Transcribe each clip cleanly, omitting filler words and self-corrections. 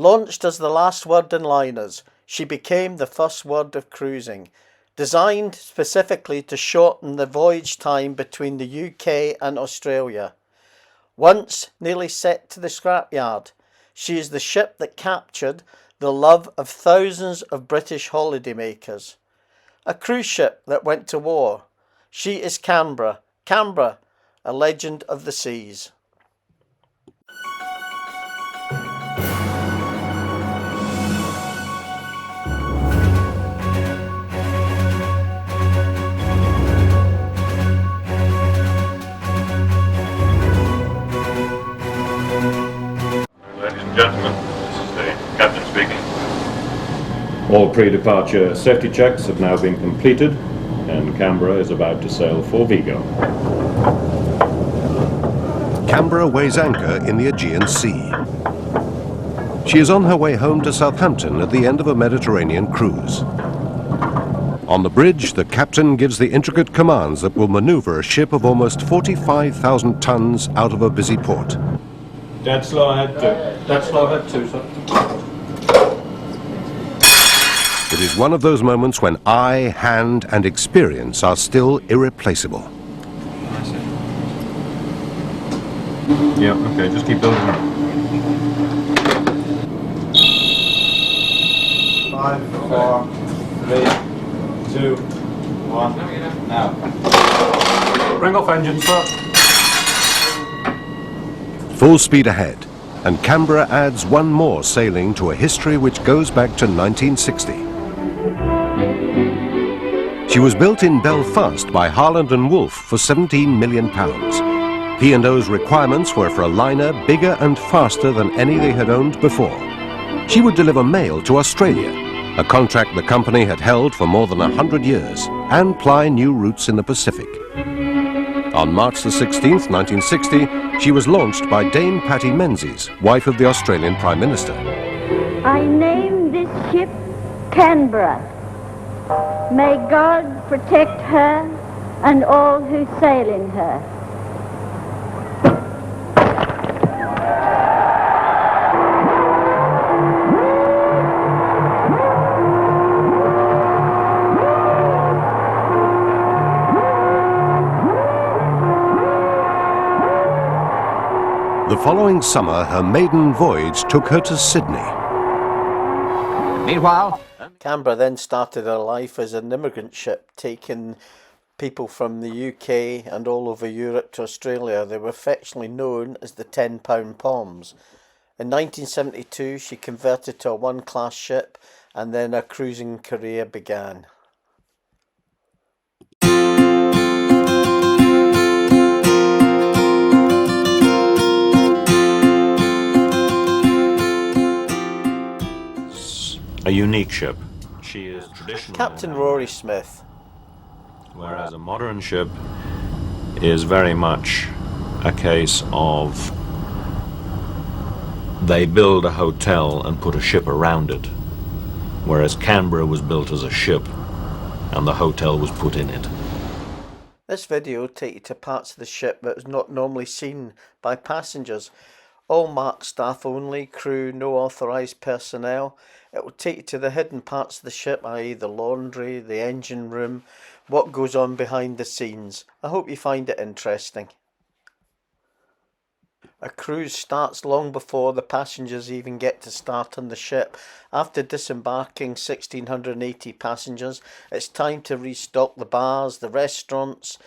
Launched as the last word in liners, she became the first word of cruising, designed specifically to shorten the voyage time between the UK and Australia. Once nearly set to the scrapyard, she is the ship that captured the love of thousands of British holidaymakers. A cruise ship that went to war. She is Canberra. Canberra, a legend of the seas. Ladies and gentlemen, this is the captain speaking. All pre-departure safety checks have now been completed, and Canberra is about to sail for Vigo. Canberra weighs anchor in the Aegean Sea. She is on her way home to Southampton at the end of a Mediterranean cruise. On the bridge, the captain gives the intricate commands that will maneuver a ship of almost 45,000 tons out of a busy port. Dead slow ahead 2. Dead slow ahead 2, sir. It is one of those moments when eye, hand, and experience are still irreplaceable. Yeah, okay, just keep building. 5, 4, 3, 2, 1, now. Bring off engine, sir. Full speed ahead, and Canberra adds one more sailing to a history which goes back to 1960. She was built in Belfast by Harland and Wolff for £17 million. P&O's requirements were for a liner bigger and faster than any they had owned before. She would deliver mail to Australia, a contract the company had held for more than 100 years, and ply new routes in the Pacific. On March the 16th, 1960, she was launched by Dame Patty Menzies, wife of the Australian Prime Minister. I named this ship Canberra. May God protect her and all who sail in her. The following summer, her maiden voyage took her to Sydney. Meanwhile, Canberra then started her life as an immigrant ship, taking people from the UK and all over Europe to Australia. They were affectionately known as the £10 Poms. In 1972, she converted to a one-class ship, and then her cruising career began. A unique ship. She is traditional. Captain Rory Smith. Whereas a modern ship is very much a case of they build a hotel and put a ship around it. Whereas Canberra was built as a ship and the hotel was put in it. This video will take you to parts of the ship that is not normally seen by passengers. All marked staff only, crew, no authorised personnel. It will take you to the hidden parts of the ship, i.e. the laundry, the engine room, what goes on behind the scenes. I hope you find it interesting. A cruise starts long before the passengers even get to start on the ship. After disembarking 1,680 passengers, it's time to restock the bars, the restaurants,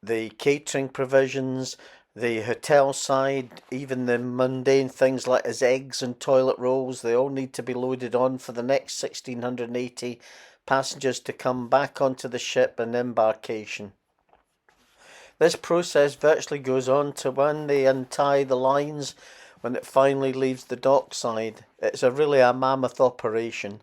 the catering provisions, the hotel side, even the mundane things like as eggs and toilet rolls. They all need to be loaded on for the next 1,680 passengers to come back onto the ship and embarkation. This process virtually goes on to when they untie the lines, when it finally leaves the dockside. It's really a mammoth operation.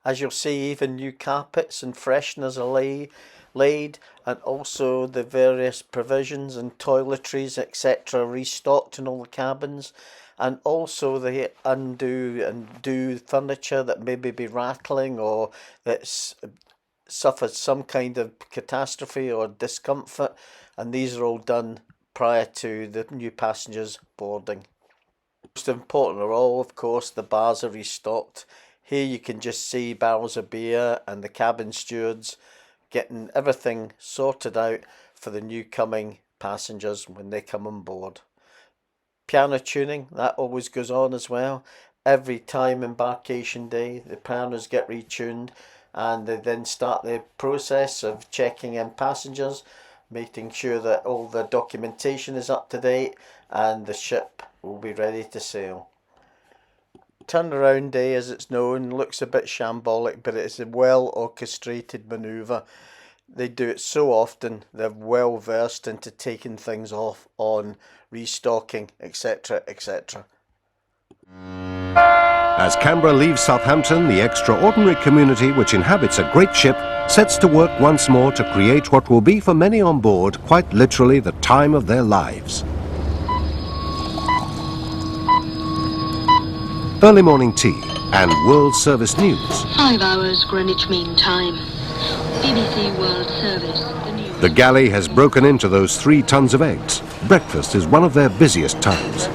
As you'll see, even new carpets and fresheners are laid, and also the various provisions and toiletries, etc., restocked in all the cabins, and also the undo and do furniture that maybe be rattling or that's suffered some kind of catastrophe or discomfort, and these are all done prior to the new passengers boarding. Most important of all, of course, the bars are restocked. Here you can just see barrels of beer and the cabin stewards getting everything sorted out for the new coming passengers when they come on board. Piano tuning, that always goes on as well. Every time embarkation day, the pianos get retuned, and they then start the process of checking in passengers, making sure that all the documentation is up to date, and the ship will be ready to sail. Turnaround day, as it's known, looks a bit shambolic, but it's a well orchestrated manoeuvre. They do it so often, they're well versed into taking things off, on, restocking, etc., etc. As Canberra leaves Southampton, the extraordinary community which inhabits a great ship sets to work once more to create what will be for many on board quite literally the time of their lives. Early morning tea and World Service News. 5 hours Greenwich Mean Time. BBC World Service. The Galley has broken into those 3 tons of eggs. Breakfast is one of their busiest times.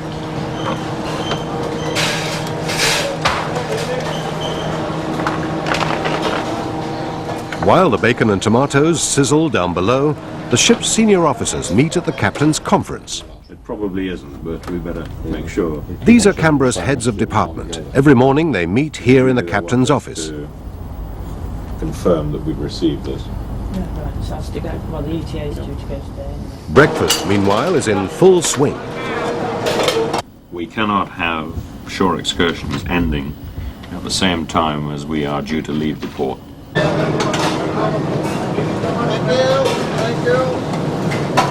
While the bacon and tomatoes sizzle down below, the ship's senior officers meet at the captain's conference. It probably isn't, but we better make sure. These are Canberra's heads of department. Every morning they meet here in the captain's office. To confirm that we've received this. Yeah, right, so that's to go. Well, the ETA is due to go today. Breakfast, meanwhile, is in full swing. We cannot have shore excursions ending at the same time as we are due to leave the port.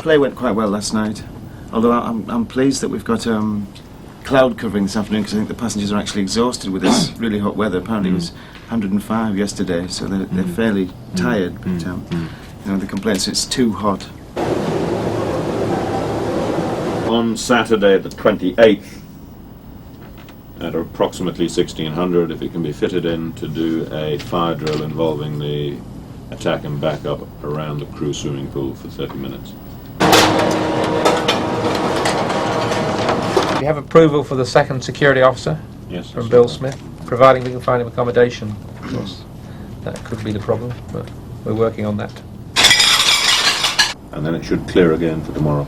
Play went quite well last night, although I'm pleased that we've got cloud covering this afternoon, because I think the passengers are actually exhausted with this really hot weather. Apparently it was 105 yesterday, so they're fairly tired, but you know, the complaints it's too hot. On Saturday the 28th at approximately 1600, if it can be fitted in, to do a fire drill involving the attack and backup around the crew swimming pool for 30 minutes. We have approval for the second security officer, Yes, from Bill Smith, providing we can find him accommodation. Of course, that could be the problem, but we're working on that. And then it should clear again for tomorrow.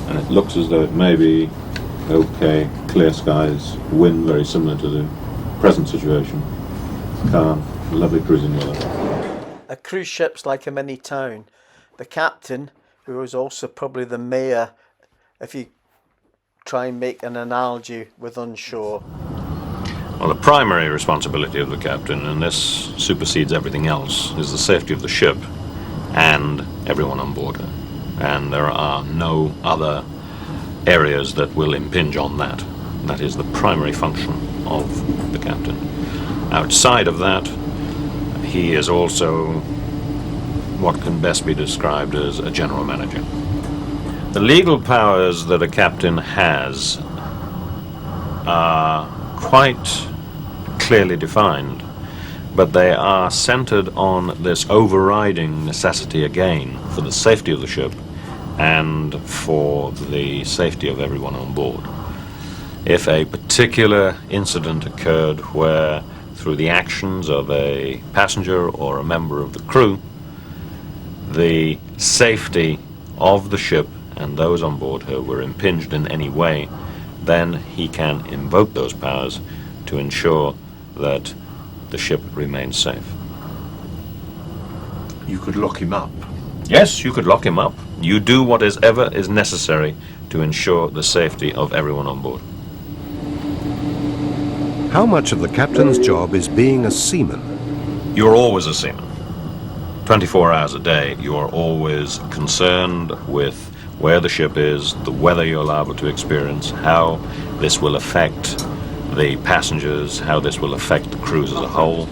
And it looks as though it may be okay, clear skies, wind very similar to the present situation, calm, lovely cruising weather. A cruise ship's like a mini town. The captain, who is also probably the mayor, if you try and make an analogy with onshore. Well, the primary responsibility of the captain, and this supersedes everything else, is the safety of the ship and everyone on board her. And there are no other areas that will impinge on that. That is the primary function of the captain. Outside of that, he is also what can best be described as a general manager. The legal powers that a captain has are quite clearly defined, but they are centered on this overriding necessity again for the safety of the ship and for the safety of everyone on board. If a particular incident occurred where, through the actions of a passenger or a member of the crew, the safety of the ship and those on board her were impinged in any way, then he can invoke those powers to ensure that the ship remains safe. You could lock him up. Yes, you could lock him up. You do whatever is necessary to ensure the safety of everyone on board. How much of the captain's job is being a seaman? You're always a seaman. 24 hours a day, you are always concerned with where the ship is, the weather you're liable to experience, how this will affect the passengers, how this will affect the cruise as a whole,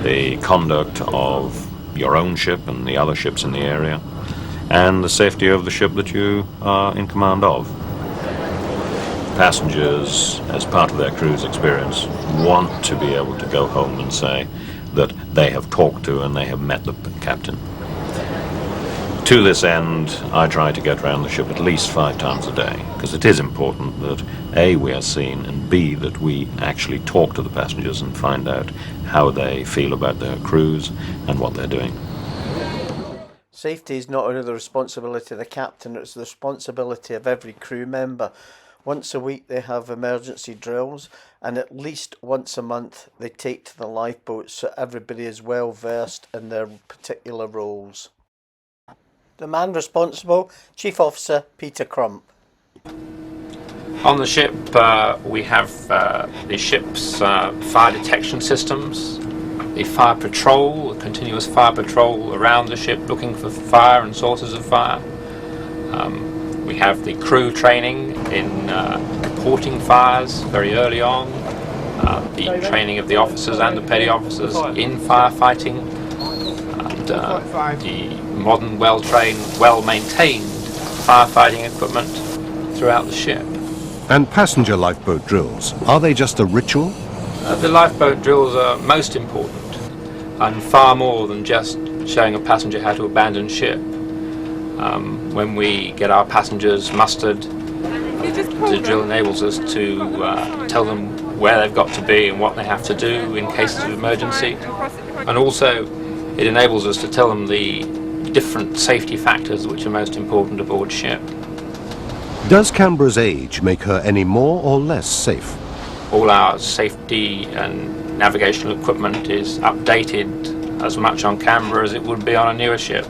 the conduct of your own ship and the other ships in the area, and the safety of the ship that you are in command of. Passengers, as part of their cruise experience, want to be able to go home and say, that they have talked to and they have met the captain. To this end, I try to get around the ship at least 5 times a day, because it is important that A, we are seen, and B, that we actually talk to the passengers and find out how they feel about their crews and what they're doing. Safety is not only the responsibility of the captain, it's the responsibility of every crew member. Once a week they have emergency drills, and at least once a month they take to the lifeboats so everybody is well versed in their particular roles. The man responsible, Chief Officer Peter Crump. On the ship we have the ship's fire detection systems, the fire patrol, the continuous fire patrol around the ship looking for fire and sources of fire. We have the crew training in reporting fires very early on, the training of the officers and the petty officers in firefighting, and the modern, well-trained, well-maintained firefighting equipment throughout the ship. And passenger lifeboat drills, are they just a ritual? The lifeboat drills are most important, and far more than just showing a passenger how to abandon ship. When we get our passengers mustered, the drill enables us to tell them where they've got to be and what they have to do in cases of emergency, and also it enables us to tell them the different safety factors which are most important aboard ship. Does Canberra's age make her any more or less safe? All our safety and navigational equipment is updated as much on Canberra as it would be on a newer ship.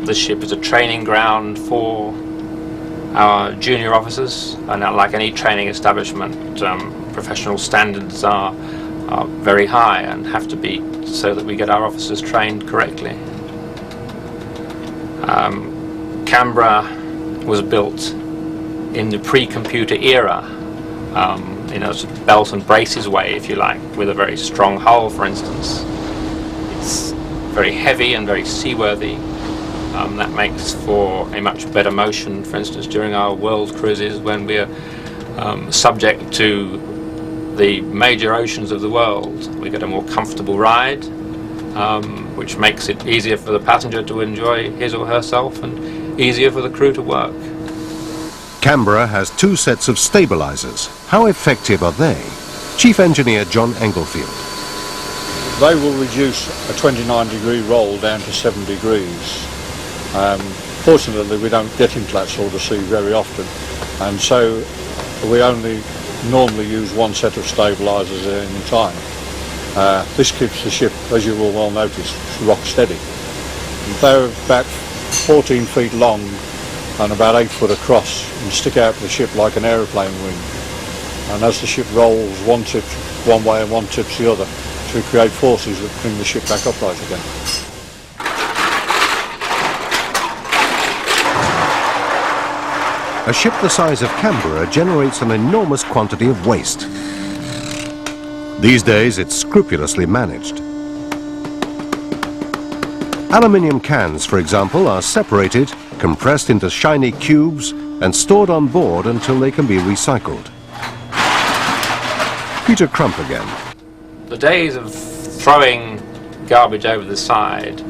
This ship is a training ground for our junior officers, and like any training establishment, professional standards are very high and have to be so that we get our officers trained correctly. Canberra was built in the pre-computer era, in a sort of belt and braces way, if you like, with a very strong hull, for instance. It's very heavy and very seaworthy. That makes for a much better motion, for instance, during our world cruises when we're subject to the major oceans of the world. We get a more comfortable ride, which makes it easier for the passenger to enjoy his or herself and easier for the crew to work. Canberra has 2 sets of stabilizers. How effective are they? Chief Engineer John Englefield. They will reduce a 29-degree roll down to 7 degrees. Fortunately, we don't get into that sort of sea very often, and so we only normally use 1 set of stabilizers at any time. This keeps the ship, as you will well notice, rock steady. They're about 14 feet long and about 8 foot across and stick out the ship like an aeroplane wing. And as the ship rolls, one tips one way and one tips the other to create forces that bring the ship back upright again. A ship the size of Canberra generates an enormous quantity of waste. These days it's scrupulously managed. Aluminium cans, for example, are separated, compressed into shiny cubes and stored on board until they can be recycled. Peter Crump again. The days of throwing garbage over the side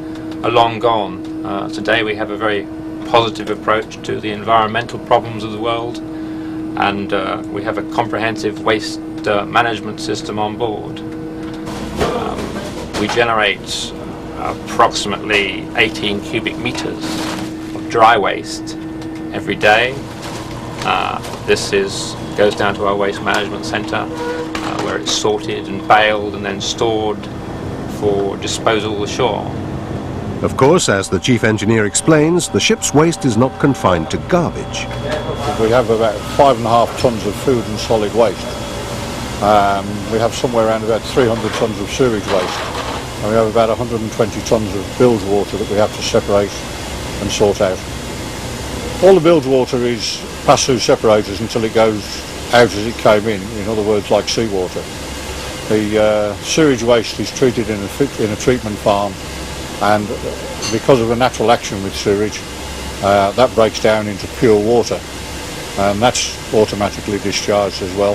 are long gone. Today we have a very positive approach to the environmental problems of the world, and we have a comprehensive waste management system on board. We generate approximately 18 cubic meters of dry waste every day. This goes down to our waste management centre, where it's sorted and baled and then stored for disposal ashore. Of course, as the chief engineer explains, the ship's waste is not confined to garbage. We have about 5.5 tons of food and solid waste. We have somewhere around about 300 tons of sewage waste. And we have about 120 tons of bilge water that we have to separate and sort out. All the bilge water is passed through separators until it goes out as it came in other words, like seawater. The sewage waste is treated in a treatment farm, and because of the natural action with sewage, that breaks down into pure water, and that's automatically discharged as well.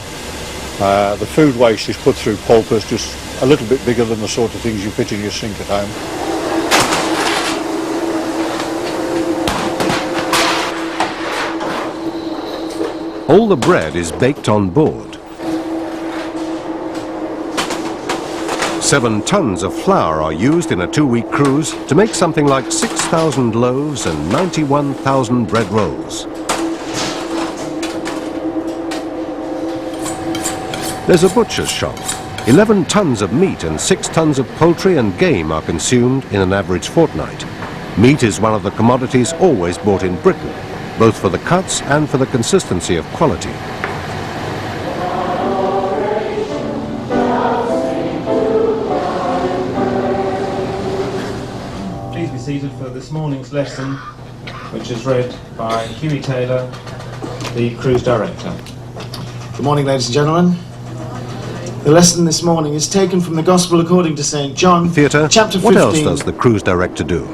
The food waste is put through pulpers just a little bit bigger than the sort of things you fit in your sink at home. All the bread is baked on board. 7 tons of flour are used in a 2-week cruise to make something like 6,000 loaves and 91,000 bread rolls. There's a butcher's shop. 11 tons of meat and 6 tons of poultry and game are consumed in an average fortnight. Meat is one of the commodities always bought in Britain, both for the cuts and for the consistency of quality. Please be seated for this morning's lesson, which is read by Hughie Taylor, the cruise director. Good morning, ladies and gentlemen. The lesson this morning is taken from the Gospel according to St. John, Theatre. chapter 15. What else does the cruise director do?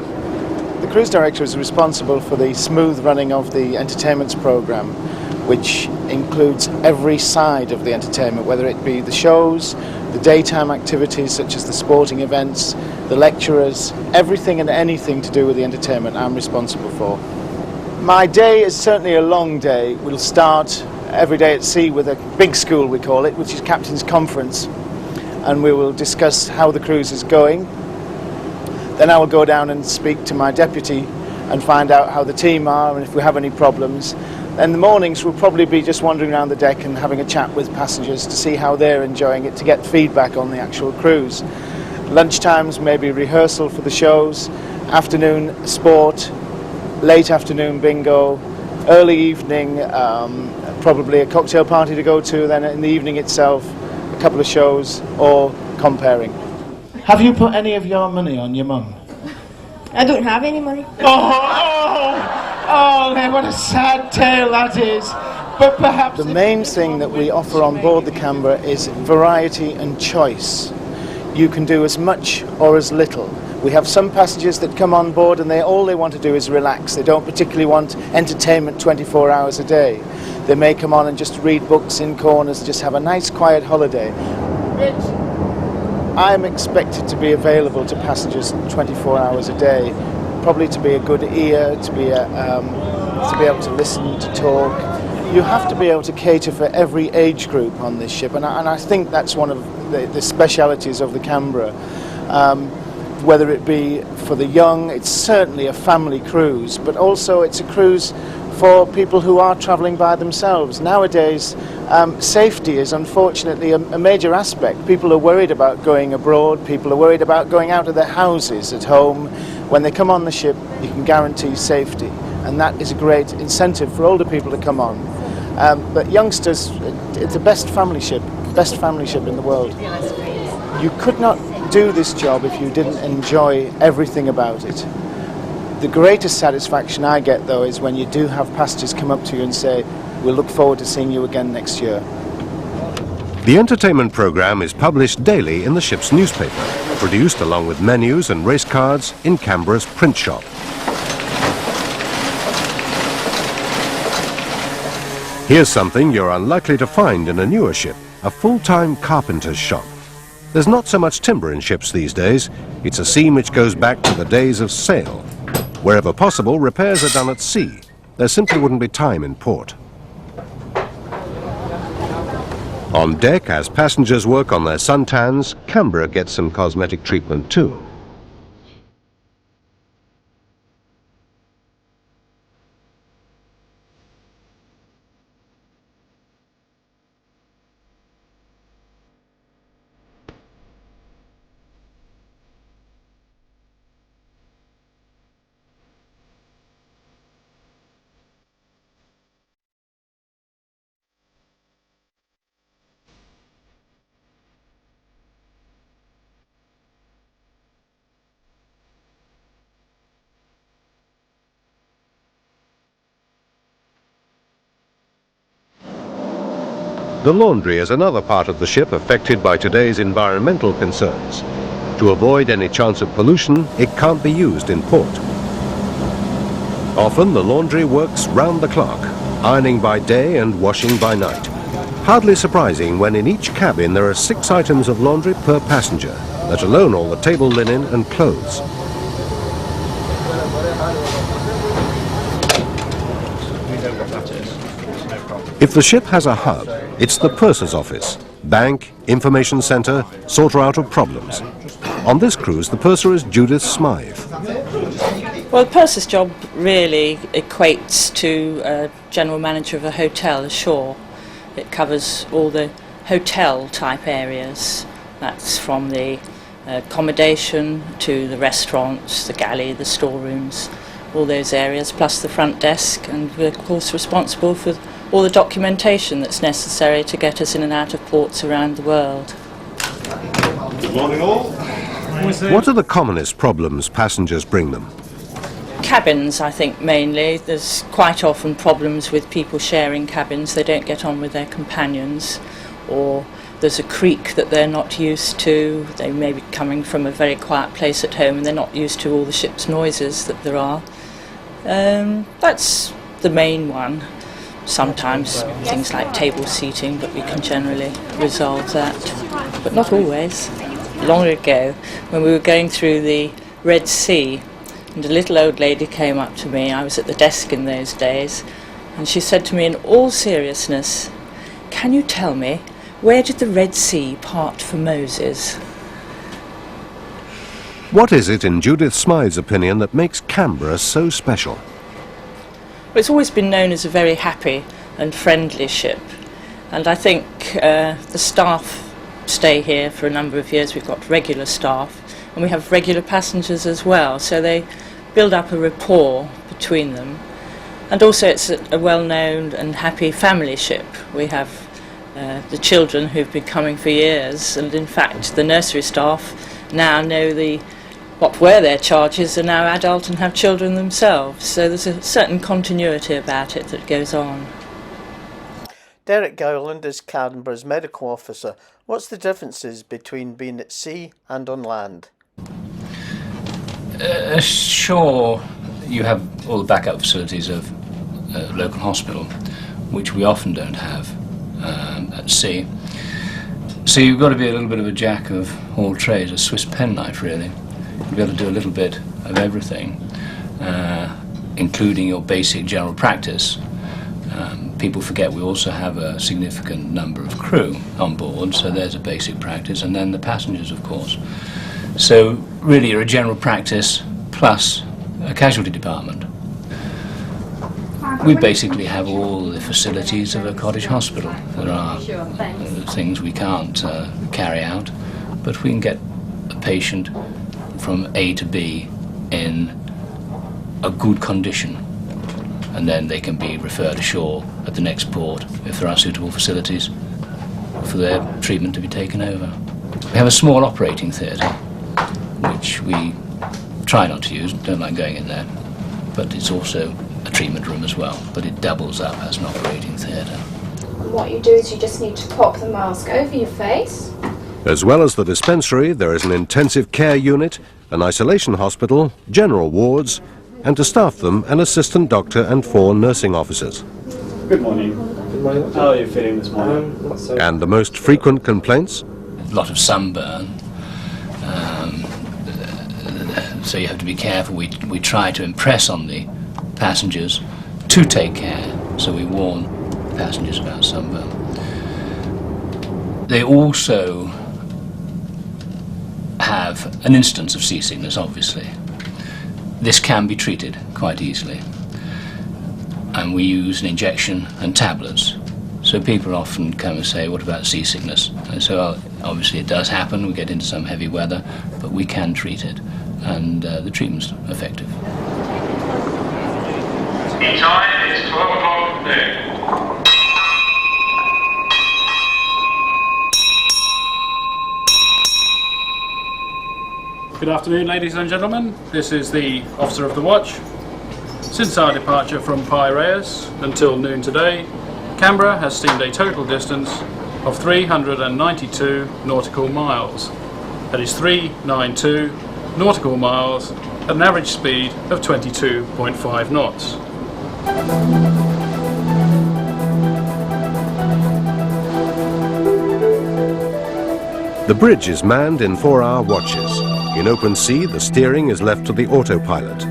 The cruise director is responsible for the smooth running of the entertainments programme, which includes every side of the entertainment, whether it be the shows, the daytime activities such as the sporting events, the lecturers, everything and anything to do with the entertainment I'm responsible for. My day is certainly a long day. We'll start every day at sea with a big school, we call it, which is Captain's Conference, and we will discuss how the cruise is going. Then I will go down and speak to my deputy and find out how the team are and if we have any problems. Then the mornings will probably be just wandering around the deck and having a chat with passengers to see how they're enjoying it, to get feedback on the actual cruise. Lunchtimes maybe rehearsal for the shows, afternoon sport, late afternoon bingo, early evening probably a cocktail party to go to, then in the evening itself a couple of shows or comparing. Have you put any of your money on your mum? I don't have any money. Oh, what a sad tale that is. But perhaps... The main thing that we offer on board the Canberra is variety and choice. You can do as much or as little. We have some passengers that come on board and all they want to do is relax. They don't particularly want entertainment 24 hours a day. They may come on and just read books in corners, just have a nice quiet holiday. I'm expected to be available to passengers 24 hours a day, probably to be a good ear, to be able to listen, to talk. You have to be able to cater for every age group on this ship, and I think that's one of the specialities of the Canberra. Whether it be for the young, it's certainly a family cruise, but also it's a cruise for people who are travelling by themselves. Nowadays, safety is unfortunately a major aspect. People are worried about going abroad, people are worried about going out of their houses at home. When they come on the ship, you can guarantee safety, and that is a great incentive for older people to come on. But youngsters, it's the best family ship in the world. You could not do this job if you didn't enjoy everything about it. The greatest satisfaction I get, though, is when you do have passengers come up to you and say, "We'll look forward to seeing you again next year." The entertainment programme is published daily in the ship's newspaper, produced along with menus and race cards in Canberra's print shop. Here's something you're unlikely to find in a newer ship, a full-time carpenter's shop. There's not so much timber in ships these days. It's a scene which goes back to the days of sail. Wherever possible, repairs are done at sea. There simply wouldn't be time in port. On deck, as passengers work on their suntans, Canberra gets some cosmetic treatment too. The laundry is another part of the ship affected by today's environmental concerns. To avoid any chance of pollution, it can't be used in port. Often the laundry works round the clock, ironing by day and washing by night. Hardly surprising when in each cabin there are 6 items of laundry per passenger, let alone all the table linen and clothes. If the ship has a hub, it's the purser's office, bank, information centre, sorter out of problems. On this cruise, the purser is Judith Smythe. Well, the purser's job really equates to a general manager of a hotel ashore. It covers all the hotel type areas. That's from the accommodation to the restaurants, the galley, the storerooms, all those areas, plus the front desk, and we're of course responsible for all the documentation that's necessary to get us in and out of ports around the world. Good morning all. What are the commonest problems passengers bring them? Cabins, I think, mainly. There's quite often problems with people sharing cabins. They don't get on with their companions, or there's a creak that they're not used to. They may be coming from a very quiet place at home and they're not used to all the ship's noises that there are. That's the main one. Sometimes things like table seating, but we can generally resolve that. But not always. Long ago, when we were going through the Red Sea, and a little old lady came up to me, I was at the desk in those days, and she said to me in all seriousness, "Can you tell me, where did the Red Sea part for Moses?" What is it, in Judith Smythe's opinion, that makes Canberra so special? It's always been known as a very happy and friendly ship, and I think the staff stay here for a number of years. We've got regular staff and we have regular passengers as well, so they build up a rapport between them. And also it's a well-known and happy family ship. We have the children who've been coming for years, and in fact the nursery staff now know what were their charges, are now adult and have children themselves, so there's a certain continuity about it that goes on. Derek Gowland is Canberra's medical officer. What's the differences between being at sea and on land? Sure, you have all the backup facilities of a local hospital, which we often don't have at sea. So you've got to be a little bit of a jack of all trades, a Swiss penknife really. You'll be able to do a little bit of everything, including your basic general practice. People forget we also have a significant number of crew on board, so there's a basic practice, and then the passengers, of course. So really you're a general practice plus a casualty department. We basically have all the facilities of a cottage hospital. There are things we can't carry out, but we can get a patient from A to B in a good condition, and then they can be referred ashore at the next port if there are suitable facilities for their treatment to be taken over. We have a small operating theatre, which we try not to use, don't like going in there, but it's also a treatment room as well, but it doubles up as an operating theatre. What you do is you just need to pop the mask over your face. As well as the dispensary, there is an intensive care unit, an isolation hospital, general wards, and to staff them, an assistant doctor and 4 nursing officers. Good morning. Good morning. How are you feeling this morning? And the most frequent complaints? A lot of sunburn, so you have to be careful. We try to impress on the passengers to take care, so we warn passengers about sunburn. They also have an instance of seasickness, obviously. This can be treated quite easily, and we use an injection and tablets. So people often come and say, what about seasickness? And so obviously it does happen, we get into some heavy weather, but we can treat it, and the treatment's effective. The time is 12 o'clock noon. Good afternoon, ladies and gentlemen. This is the Officer of the Watch. Since our departure from Piraeus until noon today, Canberra has steamed a total distance of 392 nautical miles. That is 392 nautical miles at an average speed of 22.5 knots. The bridge is manned in 4-hour watches. In open sea, the steering is left to the autopilot.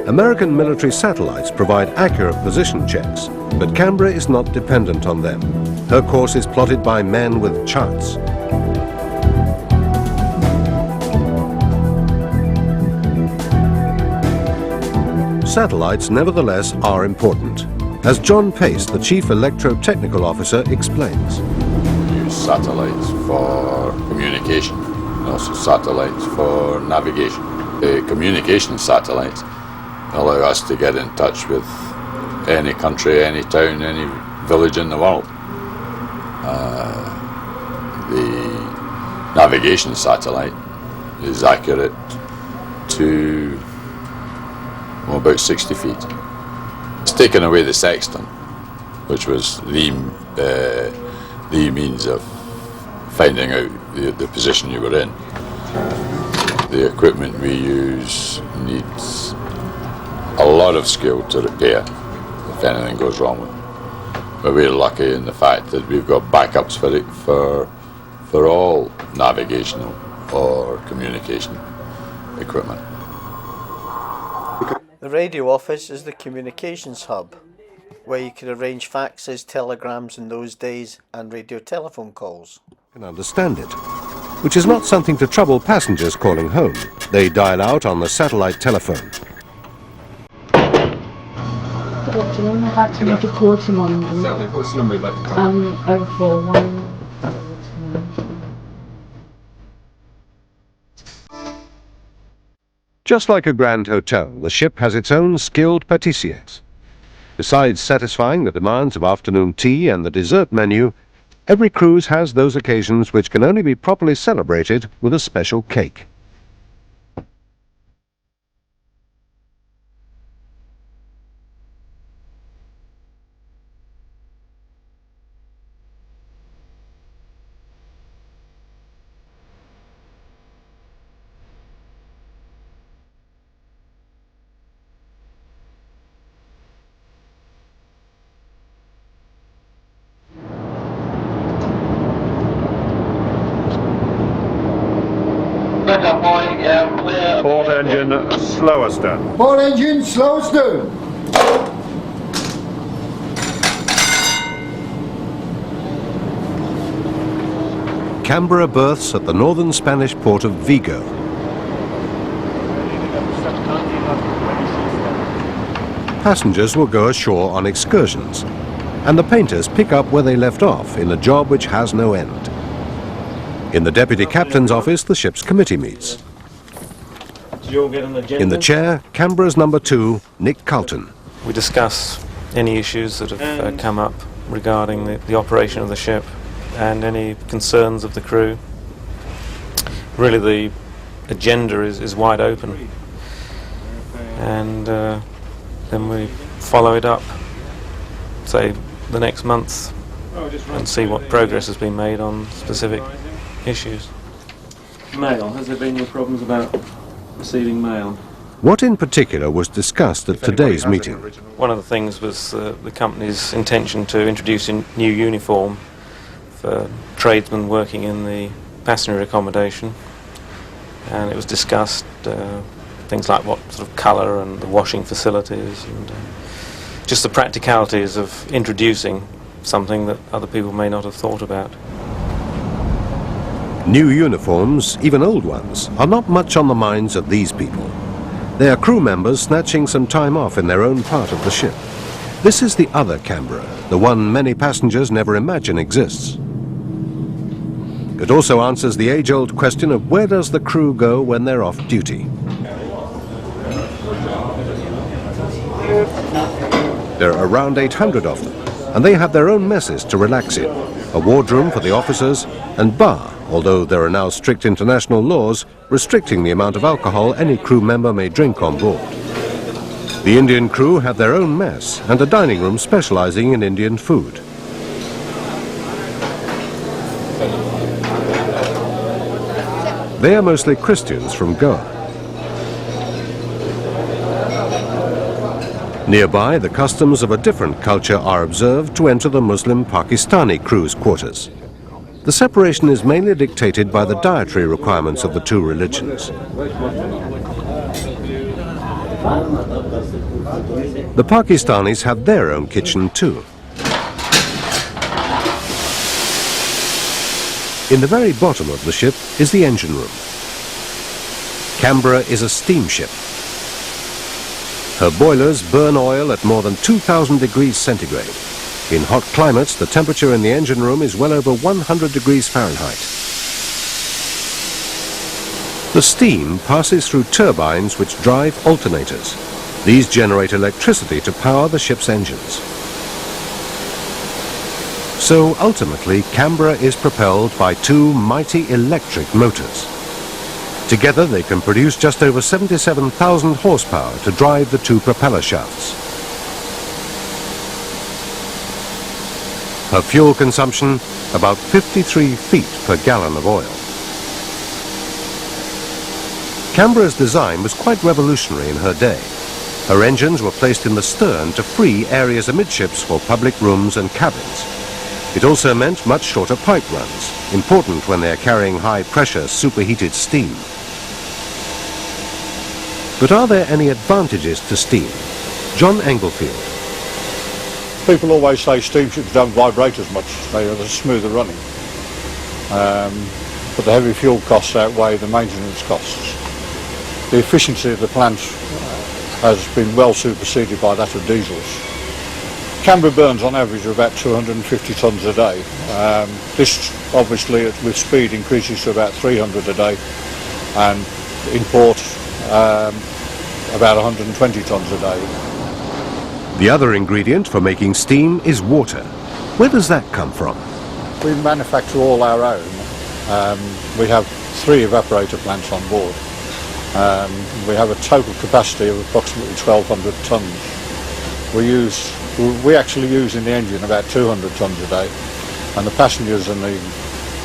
American military satellites provide accurate position checks, but Canberra is not dependent on them. Her course is plotted by men with charts. Satellites, nevertheless, are important, as John Pace, the Chief Electro-Technical Officer, explains. We use satellites for communication, and also satellites for navigation. The communication satellites allow us to get in touch with any country, any town, any village in the world. The navigation satellite is accurate to about 60 feet. It's taken away the sextant, which was the means of finding out the position you were in. The equipment we use needs a lot of skill to repair if anything goes wrong with it. But we're lucky in the fact that we've got backups for it for all navigational or communication equipment. The radio office is the communications hub, where you could arrange faxes, telegrams in those days, and radio telephone calls. Can understand it, which is not something to trouble passengers calling home. They dial out on the satellite telephone. Good afternoon, I'd like to make a call to London. Certainly, what's the number you'd like to call? 041. Just like a grand hotel, the ship has its own skilled pâtissiers. Besides satisfying the demands of afternoon tea and the dessert menu, every cruise has those occasions which can only be properly celebrated with a special cake. Port engine, slowest down. Port engine, slowest down. Canberra berths at the northern Spanish port of Vigo. Passengers will go ashore on excursions, and the painters pick up where they left off in a job which has no end. In the deputy captain's office, the ship's committee meets. Did you all get an agenda? In the chair, Canberra's number 2, Nick Carlton. We discuss any issues that have come up regarding the operation of the ship and any concerns of the crew. Really, the agenda is wide open, and then we follow it up, say, the next month, and see what progress has been made on specific issues. Mail. Has there been any problems about receiving mail? What in particular was discussed at today's meeting? One of the things was the company's intention to introduce a new uniform for tradesmen working in the passenger accommodation, and it was discussed things like what sort of colour and the washing facilities and just the practicalities of introducing something that other people may not have thought about. New uniforms, even old ones, are not much on the minds of these people. They are crew members snatching some time off in their own part of the ship. This is the other Canberra, the one many passengers never imagine exists. It also answers the age-old question of where does the crew go when they're off duty. There are around 800 of them, and they have their own messes to relax in, a wardroom for the officers, and bar, although there are now strict international laws restricting the amount of alcohol any crew member may drink on board. The Indian crew have their own mess and a dining room specializing in Indian food. They are mostly Christians from Goa. Nearby, the customs of a different culture are observed to enter the Muslim Pakistani crew's quarters. the separation is mainly dictated by the dietary requirements of the two religions. The Pakistanis have their own kitchen too. In the very bottom of the ship is the engine room. Canberra is a steamship. Her boilers burn oil at more than 2,000 degrees centigrade. In hot climates, the temperature in the engine room is well over 100 degrees Fahrenheit. The steam passes through turbines which drive alternators. These generate electricity to power the ship's engines. So ultimately, Canberra is propelled by two mighty electric motors. Together they can produce just over 77,000 horsepower to drive the two propeller shafts. Her fuel consumption, about 53 feet per gallon of oil. Canberra's design was quite revolutionary in her day. Her engines were placed in the stern to free areas amidships for public rooms and cabins. It also meant much shorter pipe runs, important when they are carrying high-pressure superheated steam. But are there any advantages to steam? John Englefield. People always say steamships don't vibrate as much, they are smoother running. But the heavy fuel costs outweigh the maintenance costs. The efficiency of the plant has been well superseded by that of diesels. Canberra burns on average of about 250 tonnes a day. This obviously with speed increases to about 300 a day, and in port about 120 tonnes a day. The other ingredient for making steam is water. Where does that come from? We manufacture all our own. We have 3 evaporator plants on board. We have a total capacity of approximately 1,200 tonnes. We actually use in the engine about 200 tonnes a day, and the passengers and the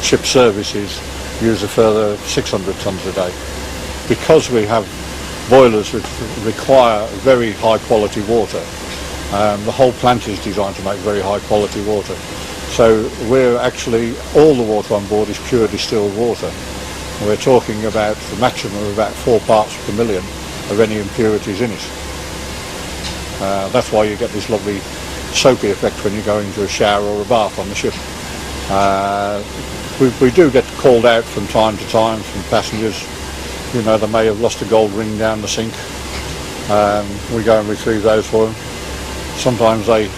ship services use a further 600 tonnes a day. Because we have boilers which require very high quality water, the whole plant is designed to make very high quality water. So we're actually, all the water on board is pure distilled water. And we're talking about the maximum of about 4 parts per million of any impurities in it. That's why you get this lovely soapy effect when you go into a shower or a bath on the ship. We do get called out from time to time from passengers. You know, they may have lost a gold ring down the sink. We go and retrieve those for them. Sometimes they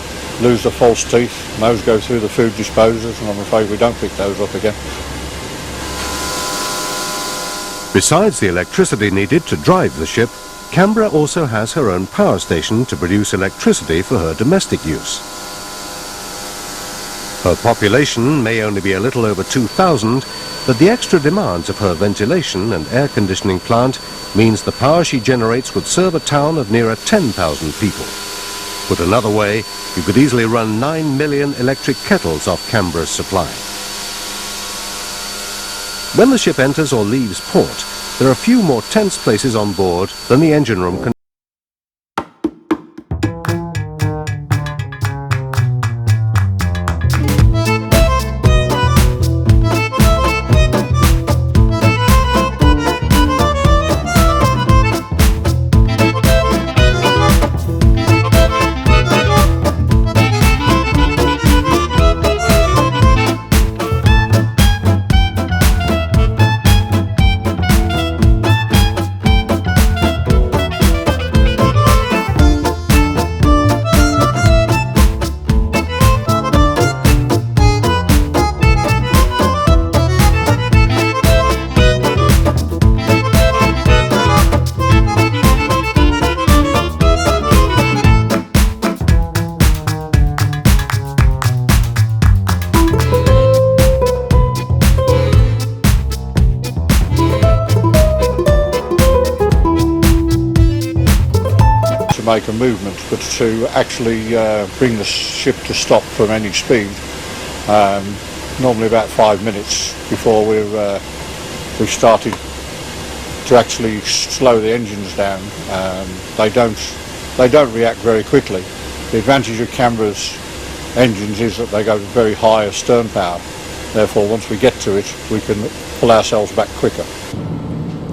lose the false teeth, and those go through the food disposers, and I'm afraid we don't pick those up again. Besides the electricity needed to drive the ship, Canberra also has her own power station to produce electricity for her domestic use. Her population may only be a little over 2,000, but the extra demands of her ventilation and air conditioning plant means the power she generates would serve a town of nearer 10,000 people. Put another way, you could easily run 9 million electric kettles off Canberra's supply. When the ship enters or leaves port, there are few more tense places on board than the engine room can. Make a movement, but to actually bring the ship to stop from any speed, normally about 5 minutes before we've started to actually slow the engines down. They don't react very quickly. The advantage of Canberra's engines is that they go very high astern power, Therefore, once we get to it, we can pull ourselves back quicker.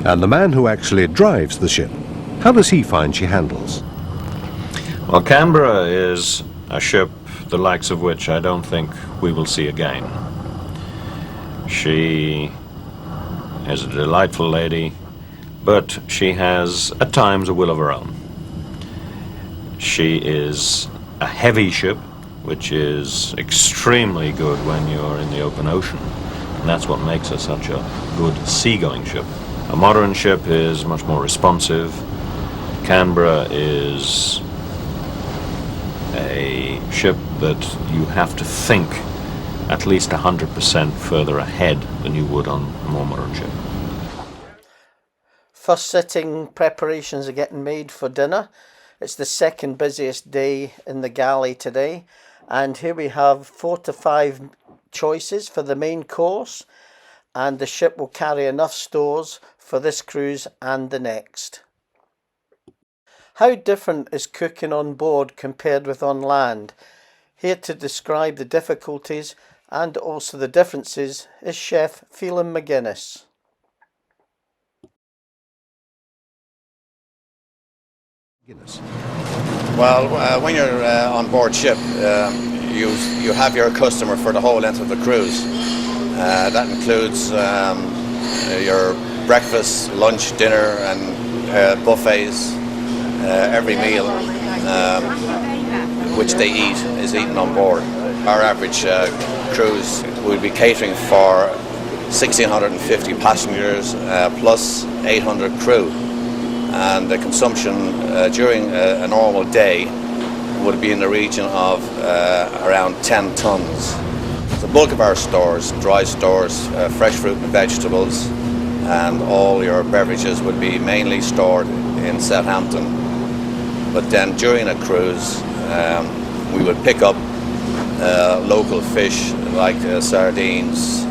And the man who actually drives the ship, how does he find she handles? Well, Canberra is a ship the likes of which I don't think we will see again. She is a delightful lady, but she has at times a will of her own. She is a heavy ship, which is extremely good when you're in the open ocean, and that's what makes her such a good seagoing ship. A modern ship is much more responsive. Canberra is a ship that you have to think at least 100% further ahead than you would on a more modern ship. First sitting preparations are getting made for dinner. It's the second busiest day in the galley today, and here we have 4 to 5 choices for the main course, and the ship will carry enough stores for this cruise and the next. How different is cooking on board compared with on land? Here to describe the difficulties and also the differences is Chef Phelan McGuinness. Well, when you're on board ship, you have your customer for the whole length of the cruise. That includes your breakfast, lunch, dinner, and buffets. Every meal which they eat is eaten on board. Our average cruise will be catering for 1,650 passengers plus 800 crew, and the consumption during a normal day would be in the region of around 10 tons. The bulk of our stores, dry stores, fresh fruit and vegetables, and all your beverages would be mainly stored in Southampton. But then during a cruise, we would pick up local fish like sardines,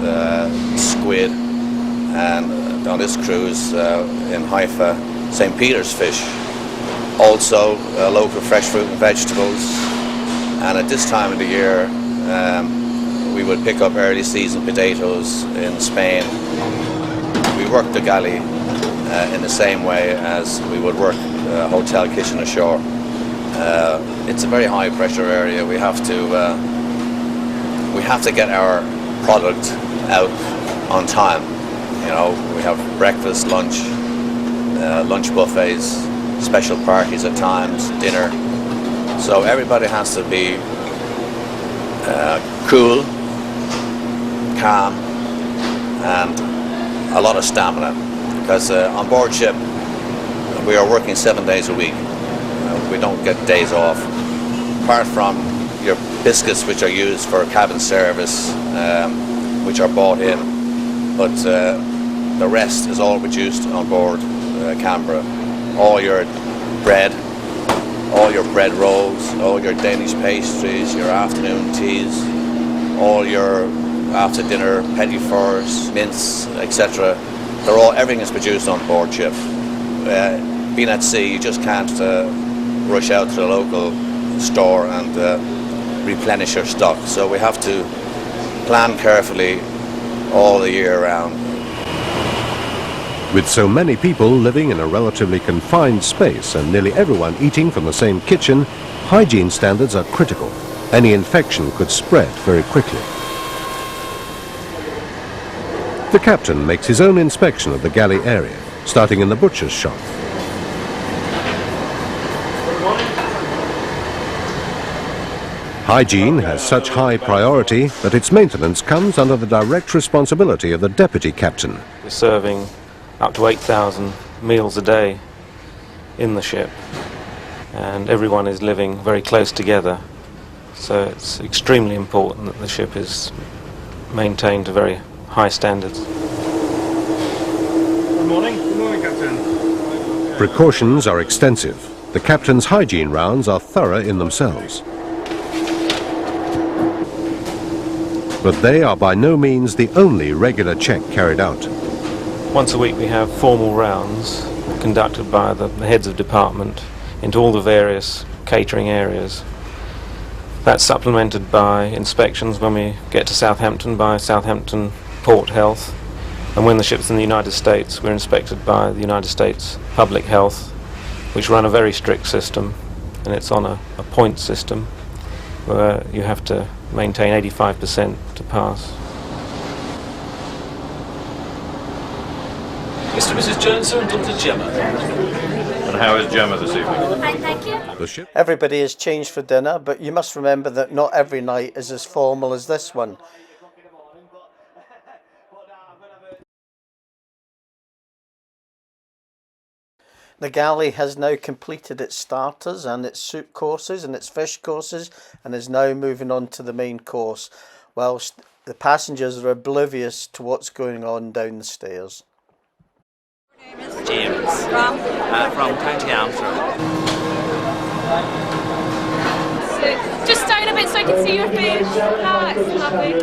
squid, and on this cruise in Haifa, St. Peter's fish. Also local fresh fruit and vegetables. And at this time of the year, we would pick up early season potatoes in Spain. We work the galley in the same way as we would work a hotel kitchen ashore. It's a very high pressure area. We have to get our product out on time. You know, we have breakfast, lunch, lunch buffets, special parties at times, dinner. So everybody has to be cool, calm, and a lot of stamina, because on board ship we are working 7 days a week. We don't get days off, apart from your biscuits which are used for cabin service, which are bought in, but the rest is all produced on board Canberra. All your bread, all your bread rolls, all your Danish pastries, your afternoon teas, all your after dinner petit fours, mince, etc. Everything is produced on board ship. Being at sea, you just can't rush out to the local store and replenish your stock. So we have to plan carefully all the year round. With so many people living in a relatively confined space and nearly everyone eating from the same kitchen, hygiene standards are critical. Any infection could spread very quickly. The captain makes his own inspection of the galley area, starting in the butcher's shop. Hygiene has such high priority that its maintenance comes under the direct responsibility of the deputy captain. We're serving up to 8,000 meals a day in the ship, and everyone is living very close together, so it's extremely important that the ship is maintained to very high standards. Good morning. Good morning, Captain. Precautions are extensive. The captain's hygiene rounds are thorough in themselves. But they are by no means the only regular check carried out. Once a week we have formal rounds conducted by the heads of department into all the various catering areas. That's supplemented by inspections when we get to Southampton by Southampton Port Health, and when the ship's in the United States we're inspected by the United States Public Health, which run a very strict system, and it's on a point system where you have to maintain 85% to pass. Mr. and Mrs. Jones and Dr. Gemma. And how is Gemma this evening? Fine, thank you. Everybody has changed for dinner, but you must remember that not every night is as formal as this one. The Galley has now completed its starters and its soup courses and its fish courses and is now moving on to the main course, whilst the passengers are oblivious to what's going on down the stairs. James. From County Antrim. So, just down a bit so I can see your face. Ah, it's lovely.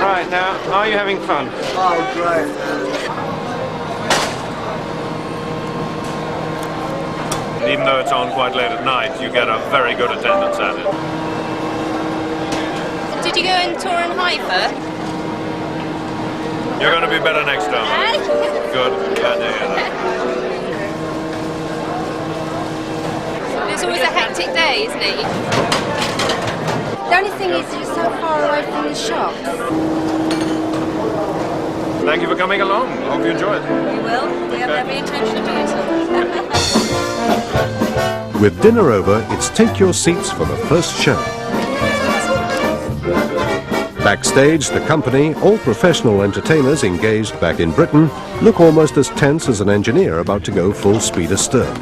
Right, now, are you having fun? Oh, great. Even though it's on quite late at night, you get a very good attendance at it. Did you go and tour in Haifa? You're going to be better next time. Good. Glad to hear that. It's always a hectic day, isn't it? The only thing is you're so far away from the shops. Thank you for coming along. Hope you enjoy it. We will. We have every intention of doing so. With dinner over, it's take your seats for the first show. Backstage, the company, all professional entertainers engaged back in Britain, look almost as tense as an engineer about to go full speed astern.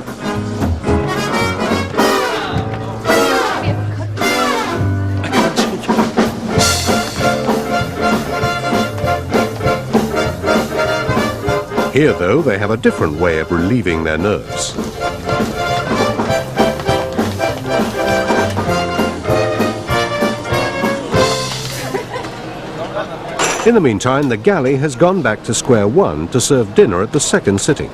Here, though, they have a different way of relieving their nerves. In the meantime, the Galley has gone back to square one to serve dinner at the second sitting.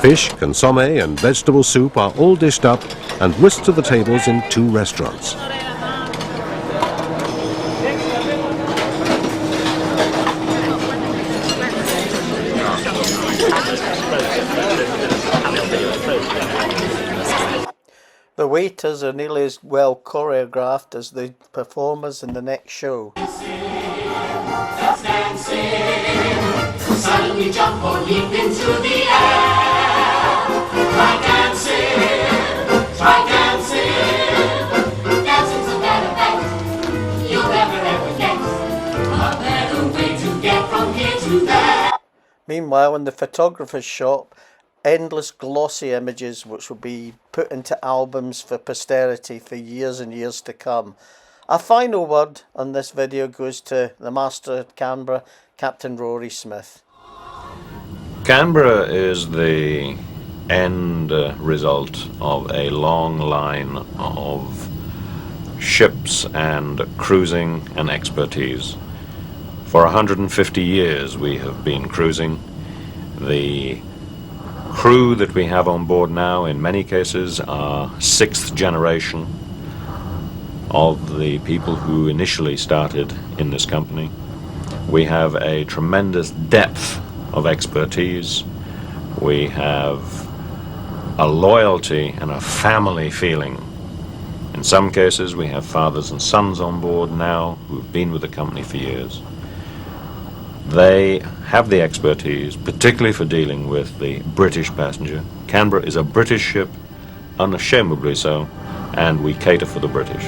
Fish, consomme and vegetable soup are all dished up and whisked to the tables in 2 restaurants. The waiters are nearly as well choreographed as the performers in the next show. Suddenly jump or leap into the air. Try dancing. Dancing's a better bet you'll ever get. A better way to get from here to there. Meanwhile, in the photographer's shop, endless glossy images which will be put into albums for posterity for years and years to come. Our final word on this video goes to the Master at Canberra, Captain Rory Smith. Canberra is the end result of a long line of ships and cruising and expertise. For 150 years we have been cruising. The crew that we have on board now in many cases are 6th generation of the people who initially started in this company. We have a tremendous depth of expertise. We have a loyalty and a family feeling. In some cases we have fathers and sons on board now who've been with the company for years. They have the expertise, particularly for dealing with the British passenger. Canberra is a British ship, unashamedly so, and we cater for the British.